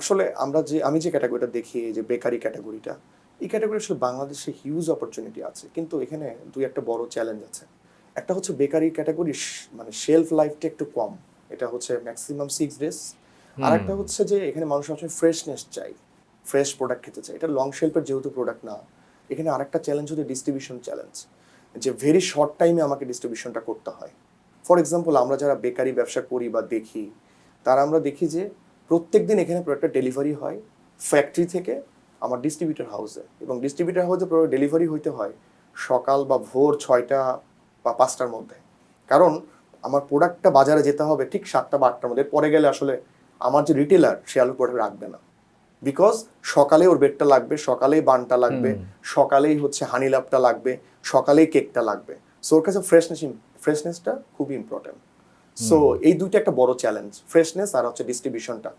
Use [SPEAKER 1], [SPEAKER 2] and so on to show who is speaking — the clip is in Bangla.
[SPEAKER 1] আসলে আমি যে ক্যাটাগরিটা দেখি, এই যে বেকারি ক্যাটাগরিটা, এই ক্যাটাগরি আসলে বাংলাদেশে হিউজ অপরচুনিটি আছে, কিন্তু এখানে দুই একটা বড় চ্যালেঞ্জ আছে। একটা হচ্ছে বেকারি ক্যাটাগরি, মানে শেলফ লাইফটা একটু কম, এটা হচ্ছে ম্যাক্সিমাম 6 ডেজ। আর
[SPEAKER 2] হুম।
[SPEAKER 1] একটা হচ্ছে যে এখানে মানুষ আসলে ফ্রেশনেস চাই, ফ্রেশ প্রোডাক্ট খেতে চাই। এটা লং শেলফের যেহেতু প্রোডাক্ট না, এখানে আরেকটা চ্যালেঞ্জ হচ্ছে ডিস্ট্রিবিউশন চ্যালেঞ্জ, যে ভেরি শর্ট টাইমে আমাকে ডিস্ট্রিবিউশনটা করতে হয়। ফর এক্সাম্পল, আমরা যারা বেকারি ব্যবসা করি বা দেখি, তারা আমরা দেখি যে প্রত্যেক দিন এখানে প্রোডাক্টটা ডেলিভারি হয় ফ্যাক্টরি থেকে আমার ডিস্ট্রিবিউটর হাউসে, এবং ডিস্ট্রিবিউটর হাউসে প্রোডাক্ট ডেলিভারি হইতে হয় সকাল বা ভোর 6টা বা 5টার মধ্যে। কারণ আমার প্রোডাক্টটা বাজারে যেতে হবে ঠিক 7টা বা 8টার মধ্যে, পরে গেলে আসলে আমার যে রিটেলার সে আলু প্রোডাক্ট রাখবে না। বিকজ সকালে ওর বেডটা লাগবে, সকালেই বানটা লাগবে,
[SPEAKER 2] হুম।
[SPEAKER 1] সকালেই হচ্ছে হানি লাভটা লাগবে, সকালেই কেকটা লাগবে। সো ওর কাছে ফ্রেশনেসটা খুবই ইম্পর্টেন্ট। সো
[SPEAKER 2] হুম।
[SPEAKER 1] এই দুইটা একটা বড় চ্যালেঞ্জ, ফ্রেশনেস আর হচ্ছে ডিস্ট্রিবিউশনটা।